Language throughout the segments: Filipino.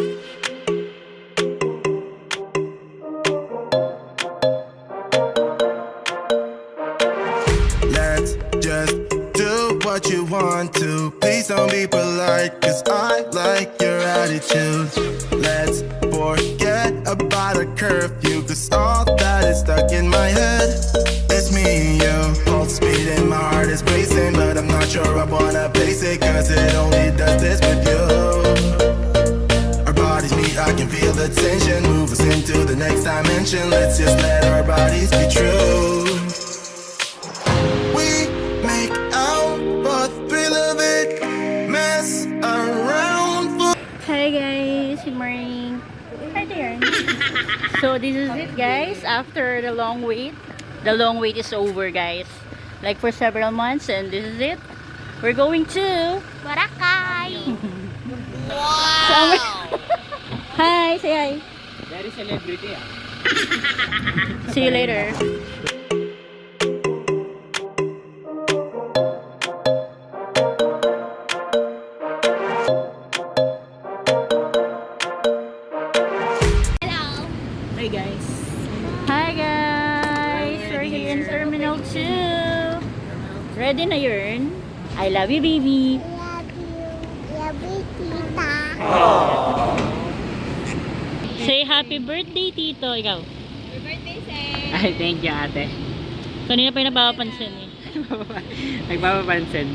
Let's just do what you want to. Please don't be polite, cause I like your attitude. Let's forget about a curfew, cause all that is stuck in my head. It's me and you, pulse speed and my heart is racing, but I'm not sure I wanna place it, cause it only does this with you. Our bodies meet, I can feel the tension, move us into the next dimension. Let's just let our bodies be true. We make out for the thrill of it, mess around for. Hi guys, good morning. Hi there. So this is it guys, after the long wait. The long wait is over guys. Like for several months, and this is it. We're going to Boracay. Wow! Hi, say hi. Very celebrity. See you later. Hey guys. Hi guys! We're here in Terminal 2. Ready na yun? I love you, baby. Love you. Love you, tita. Say happy birthday, Tito. Ikaw. Ay, thank you ate. Kanina pa yung napapansin eh. Nagpapapansin.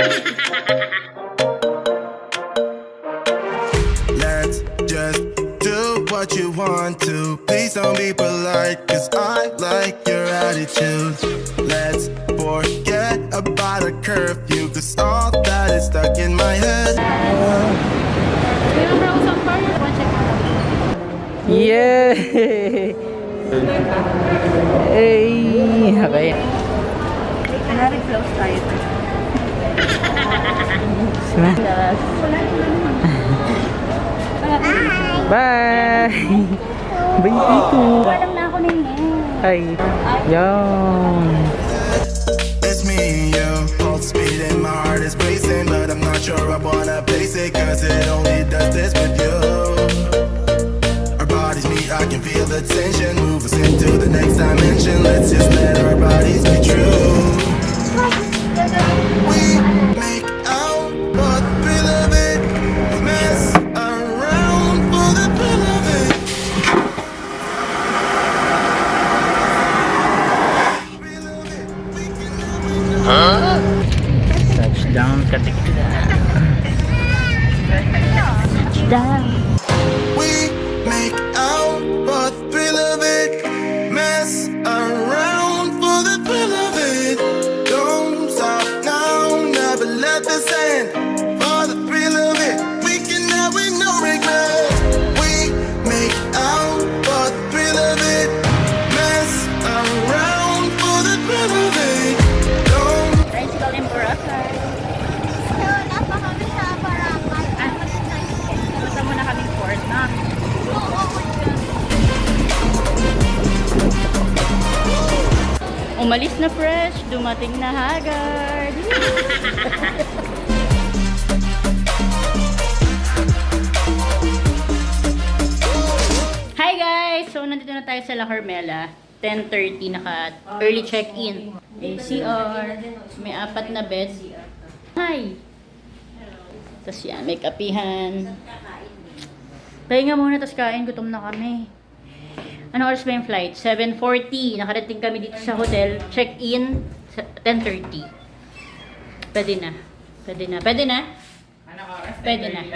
Let's just do what you want to. Please don't be polite, cause I like your attitude. Let's forget about a curfew, cause all that is stuck in my head. Yay! Hey! Okay. Another close tayo. Bye! Bye dito! Walang na ako ninyo. Ay! Yan! It's me and you, pulse speed and my heart is racing, but I'm not sure I wanna place it, cause it only does this with you. Our bodies meet, I can feel the tension, move us into the next dimension. Let's just let our bodies be true. We make out for the thrill of it, mess around for the thrill of it. Thrill of it, we can never know. Touchdown Katikda. Touchdown. We make out for the thrill of it, mess around for the thrill of it. Don't stop now, never let this end. For the thrill of it, we can have with no regret. We make out for the thrill of it, mess around for the thrill of it. Don't. Tricycle in Boracay. Wala pa kami sa Boracay. Punta muna kaming port na. Umalis na fresh, dumating na haggard. Hi guys! So nandito na tayo sa La Carmela. 10:30 naka early check-in. May CR, may 4 na bed. Hi! Tapos yan, may kapihan. Pahinga muna, tapos kain. Gutom na kami. Ano oras ba yung flight? 7:40. Nakarating kami dito sa hotel. Check-in 10:30. Pwede na. Pwede na. Pwede na? Pwede na.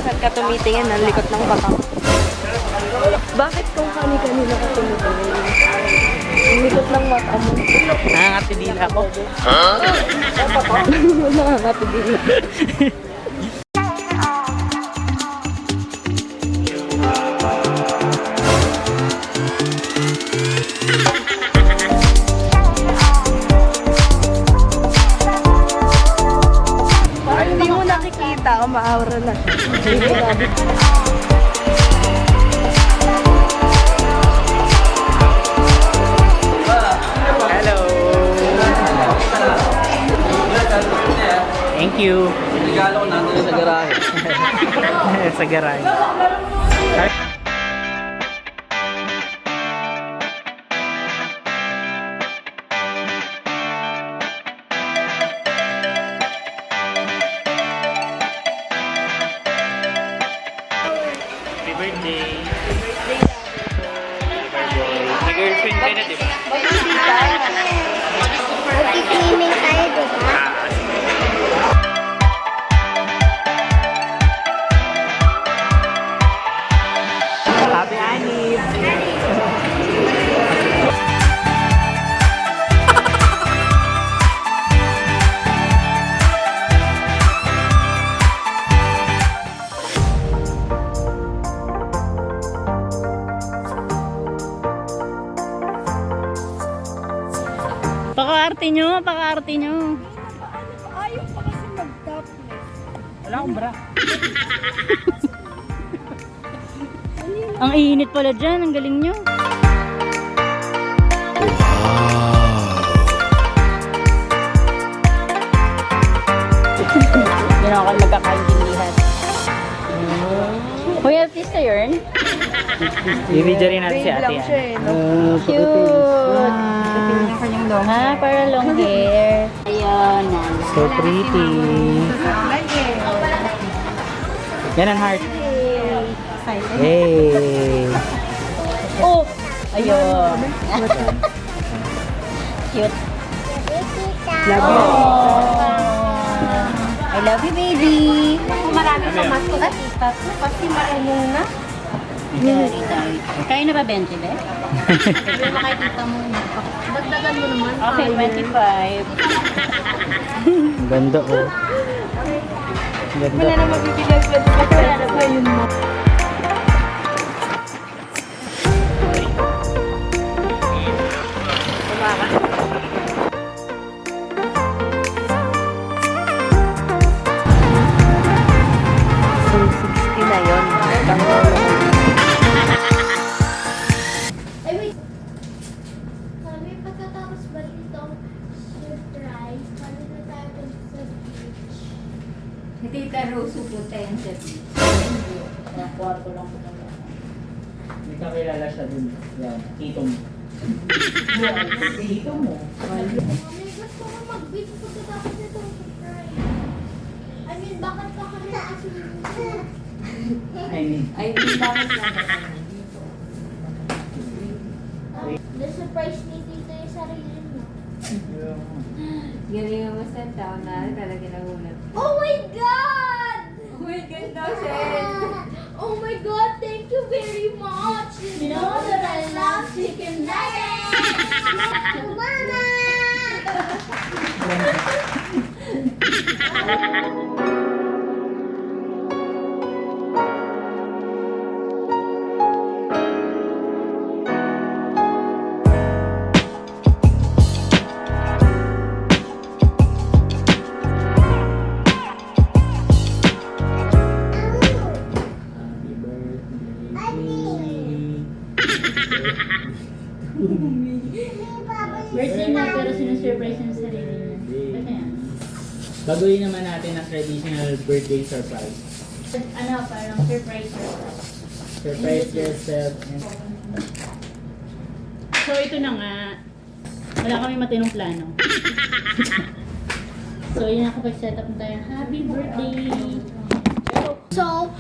Saan ka tumitingin? Ang likot ng baka. Bakit kung kani-kanina ka tumitingin? Ang likot ng mata mo. Nakakatidila ako. Nakakatibili. Parang hindi mo nakikita, umaawra na siya. Thank you. Regalo ko nandun sa garahe. Sa garay. Happy birthday. May girlfriend ka na, di ba? Magkikiming tayo, diba? Happy Anip! Paka-arte nyo, paka-arte nyo. Ayaw pa kasi mag-topless. Wala akong bra. Ang init pala dyan, ang galing nyo. Yan ako magkakaintindihan. Hoy, artista yun? I-video rin natin si ate. lang siya eh, no? Cute! Ha, para long hair. Ayun, So pretty. Yan ang heart. Hey! Oh! Ayun. Cute. Love you. I love you, baby. Marami sa masko at itas kasi marunong na. Dari, dari. Kaya na ba 20, be? Sabi mo kay tita mo, dagdagan mo naman. Okay, 25. Ang ganda oh. Ang ganda. Wala na mabibigyan ko dito kasi wala na pa yun mo. So, 60 na yun. Ay, wait. Sabi, pagkatapos ba itong surprise, paano na tayo punta sa beach? Tita Rosu Potenza. Kwarto lang po kami. Hindi ka kilala siya dun. Yan, tito mo. Tito mo? Mami, gusto ko mag-beach pagkatapos itong surprise. I mean, bakit pa kami nakasunod? I mean, bakit lang dito? Na-surprise ni Tito yung sarili mo. Galing mo sa town na talaga nagulat. Oh my God! Oh my God daw, Shen! Oh my God, thank you very much! You know that I love chicken nuggets! Mama! happy birthday. Birthday na, pero sinusurprise yung sarili niya. Kasi yan. Gagawin naman natin ang traditional birthday surprise. Ano, parang surprise. Surprise yourself. So, ito na nga. Wala kami matinong plano. So, yun nakapag-set up na tayo. Happy birthday!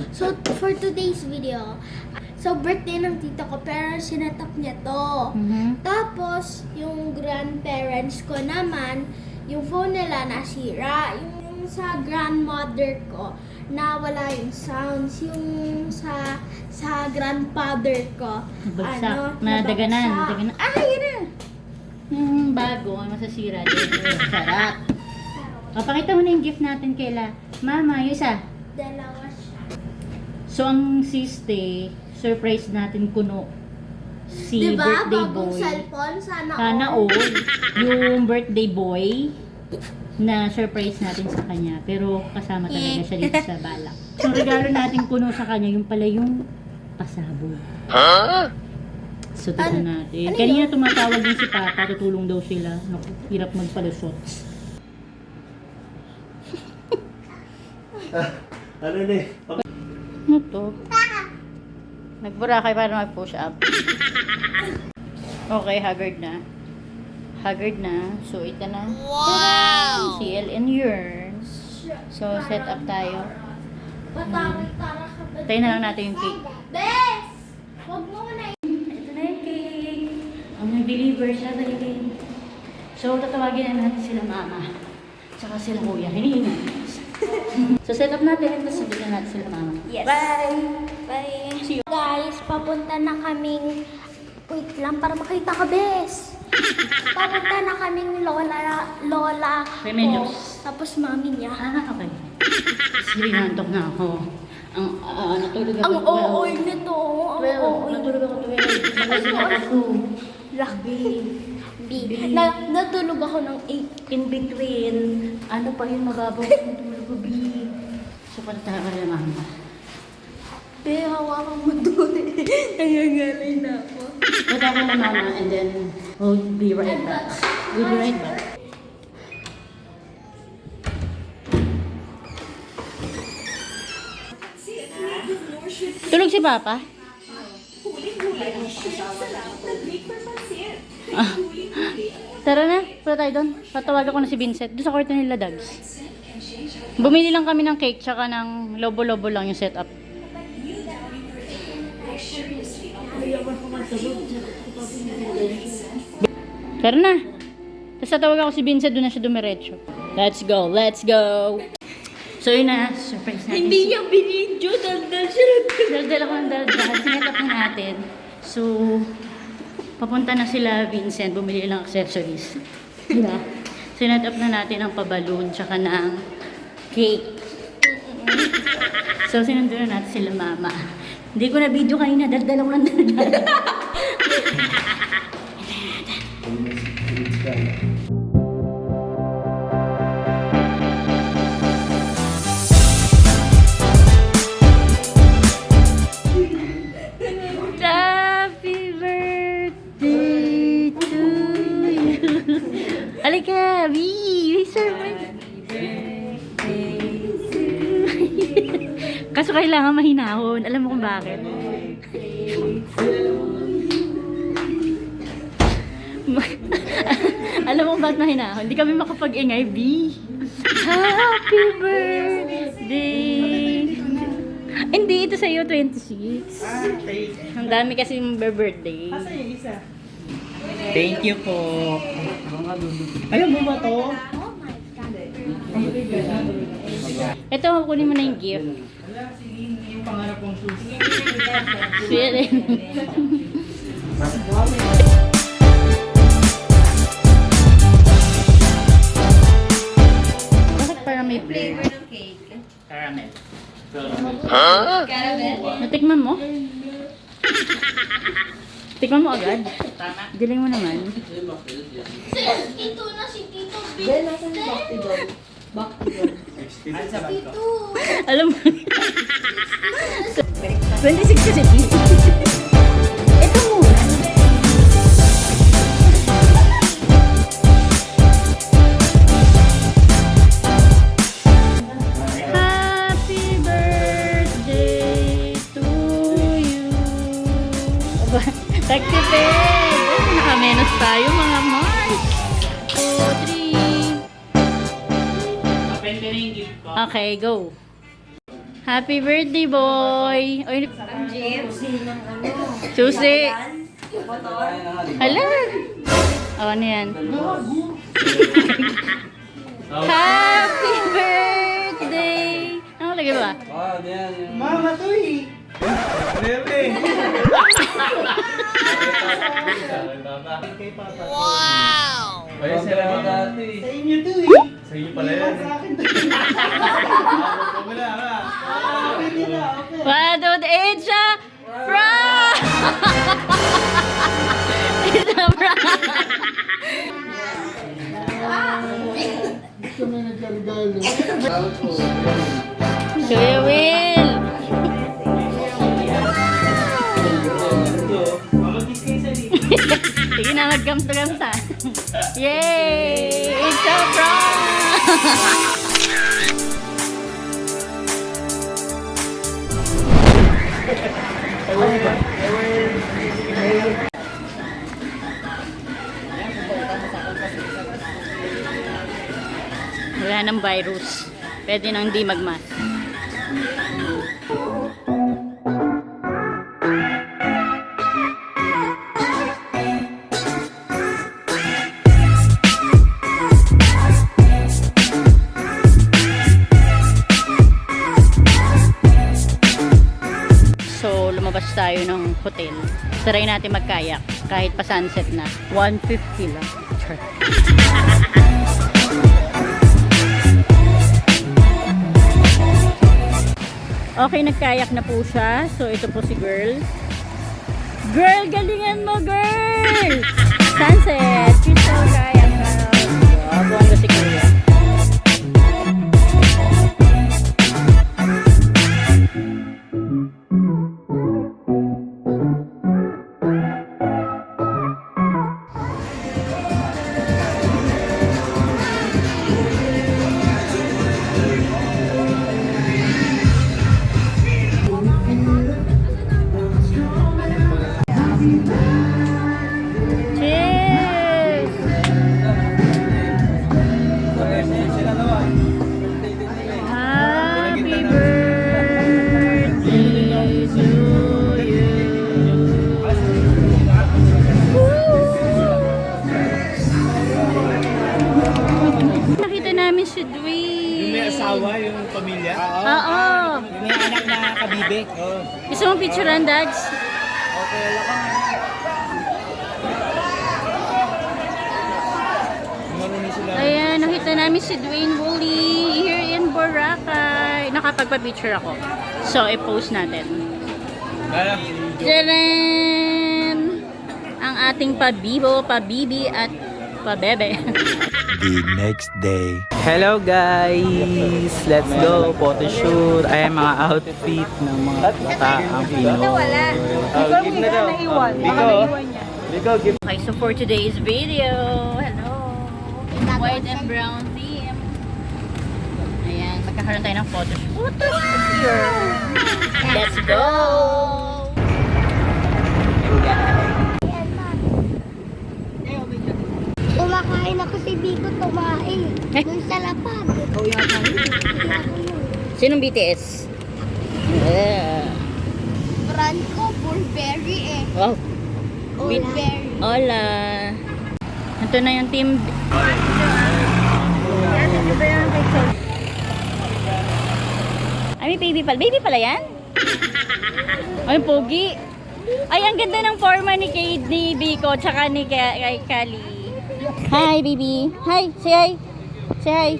So for today's video, so birthday ng tita ko, pero sinetap niya to. Tapos, yung grandparents ko naman, yung phone nila nasira. Yung sa grandmother ko, nawala yung sounds. Yung sa grandfather ko, Bagsak. Nadaganan. nabagsak. Ah, yun na! Yung bago, ang masasira din. Sarap. O, pakita mo na yung gift natin kaila. Mama, yung isa. Dalawa siya. So, ang siste, surprise natin kuno. Si Diba? birthday Bagong boy. cellphone, sana Sana all. Yung birthday boy na surprise natin sa kanya. Pero kasama talaga siya dito sa balak. So, regalo natin kuno sa kanya, yung pala yung pasabog. So, tignan natin. Kanina tumatawag din si Papa, tutulong daw sila. Naku, hirap magpalusot. Ano na eh? Ano to? Nagburakay para mag-push up. Okay, haggard na. Haggard na. So, ito na. Wow! CLN Yearns. So, set up tayo. Tayo na lang natin yung cake. Bes! Huwag mo na Ito na yung cake. Ang nag-deliver siya, dali. So, tatawagin na natin sila mama. Tsaka sila kuya. Hinihingi. So, set up natin. Tapos sabihin na natin sila mama. Yes. Bye! Bye! See you. Guys, papunta na kaming... Wait lang, para makita ka, Bes! Papunta na kaming lola ko. Remedios. Tapos mami niya. Okay. Sige, nantok na ako. Natulog ako. Ang ooy nito. Ang ooy. Natulog ako 12. Kasi ako. Lucky. B. Natulog ako ng 8. In between, ano pa yung mababaw kung tulog ko, B. So, punta ka rin, mama. Be, hawakan mo doon. Nangangalay na ako. Punta ka na, mama, and then we'll be right back. We'll be right back. Tulog si Papa? Ah. Tara na, punta tayo doon. Patawagan ko na si Vincent. Doon sa kwarto nila, Dags. Bumili lang kami ng cake, tsaka ng lobo-lobo lang yung setup. Tara na. Tapos tatawagan ko si Vincent, doon na siya dumiretso. Let's go, let's go! So yun na, surprise natin. Hindi niya binidyo. Daldal siya. Daldal ako ng daldal. Sinetap na natin. So, papunta na sila Vincent, bumili lang accessories. Diba? Sinetap na natin ang pabaloon, tsaka ng cake. So, sinundo na natin sila mama. Hindi ko na video kanina, daldal ako ng daldal. Happy birthday to you. Alika, Bee! Surprise! Kaso kailangan mahinahon. Alam mo kung bakit? Alam mo bakit mahinahon? Hindi kami makapag-ingay, Bee. Happy birthday! Hindi, ito sa'yo, 26. Ang dami kasi yung birthday. Thank you po. Ayaw mo ba to? Ito, kunin mo na yung gift. Yung pangarap kong susi. Sweet rin. Bakit parang may flavor? Caramel. Natikman mo? Tikman mo agad? Tama. Diling mo naman. Ito na si Tito Vincent. Ano sa bag ko? Tito. Alam mo. 26 kasi. Ito muna. Happy birthday to you. Aba, tagtipid. Nakamenos tayo mga March. 2, 3. Open ko na yung gift ko. Okay, go. Happy birthday, boy! Oy, Susi! Hala! Oh, ano yan? Happy birthday! Ano lagi ba? Wow, yan. Mama to eh. Bebe. Kay Papa. Wow! Ay, salamat dati. Sa inyo to eh. Sa inyo pala yan. Sa akin to. Wala ka. Pwede na, okay. Wadod Edja! From! It's a prank! Kuya Will! Mamagis kayo sa dito. Sige na, mag-gamsa-gamsa. Yay! It's a prank! wala ng virus. Pwede nang di magmask. So, lumabas tayo ng hotel. Try natin magkayak kahit pa sunset na. 150 lang. Char. Okay, nagkayak na po siya. So, ito po si girl. Girl, galingan mo, girl! Sunset! Crystal kayak na. Wow, buwan si Kuya. Cheers! Happy birthday to you. Nakita namin si Dwayne. Yung may asawa, yung pamilya. Oo. Yung may anak na kabibig. Oh. Gusto mong picturean, Dads? Okay, wala kang... Marunong sila. Ayan, nakita namin si Dwayne Woolley here in Boracay. Nakapagpa-picture ako. So, i-post natin. Parang... Tadaan! Ang ating pabibo, pabibi, at pabebe. The next day. Hello guys! Let's go! Photoshoot! Ay, mga outfit ng mga bataang Pinoy. Okay, so for today's video, hello! White and brown theme. Ayan, magkakaroon tayo ng photoshoot. Let's go! Kumakain ako si Biko tumain. Doon sa lapag. Sinong BTS? Brand ko, Burberry eh. Wow! Burberry. Hola! Ito na yung team. Ay, may baby pala. Baby pala yan? Ay, pogi. Ay, ang ganda ng forma ni Kate, ni Biko, tsaka ni kay Kali. Hi, baby. Hi, say hi. Say hi.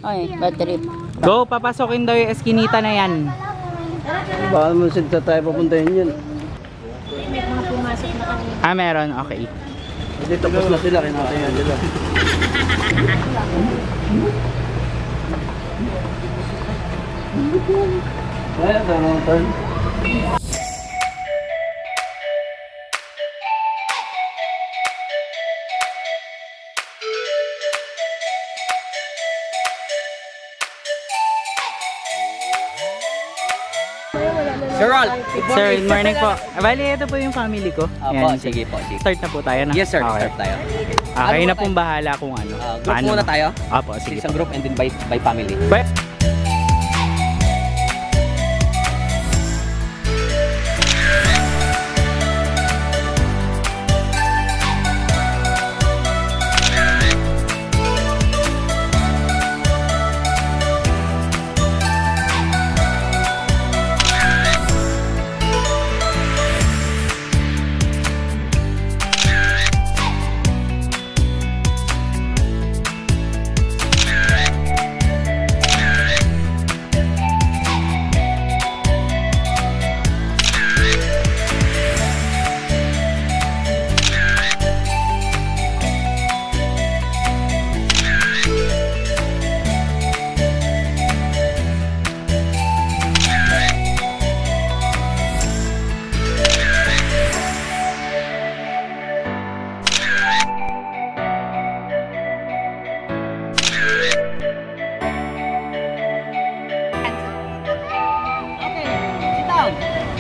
Ay, bad trip. Go! Papasokin daw yung eskinita na yan. Baka naman sila tayo papuntahin yun. Ah, meron. Okay. Hindi, tapos na sila. Kinatay yan sila. Ayan, tanong turn. Sir Ron! Sir, good morning po. Bali, ito po yung family ko. Apo, sige po, sige. Start na po tayo na? Yes sir, Okay. start tayo. Kayo Ano na po pong bahala kung ano. Group Paano muna ba? tayo. Apo, sige Isang po. group and then by family. Bye.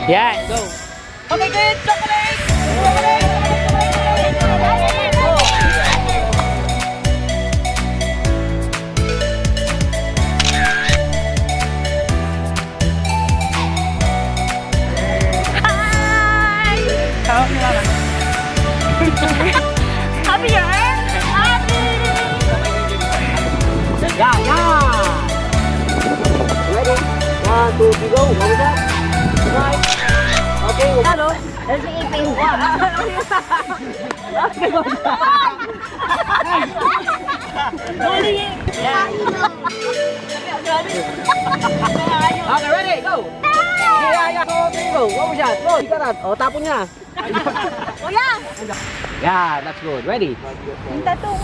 Yan, go! Okay, good. Chocolate! Chocolate! Chocolate! 2, 3, go. What was that? Right. Okay. Ano? Kasi ipin ko. Okay, ready, go. Yeah. 2, 3, go. What was that? Go, ika that. O, tapon niya. Kuya! Yeah, that's good. Ready? Yung tatong.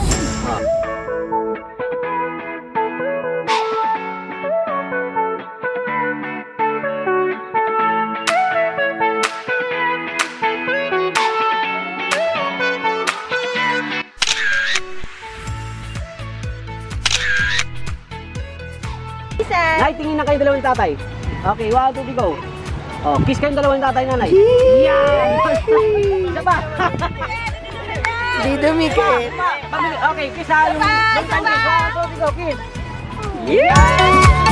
Nay, tingin na kayo dalawa ni tatay. Okay, 1, 2, 3, go. Oh, kiss kayong dalawa ni tatay, nanay. Yan! Isa pa. Di dumikit. Okay, kiss ha. Yung time kiss. 1, 2, 3, go, kiss. Yeah!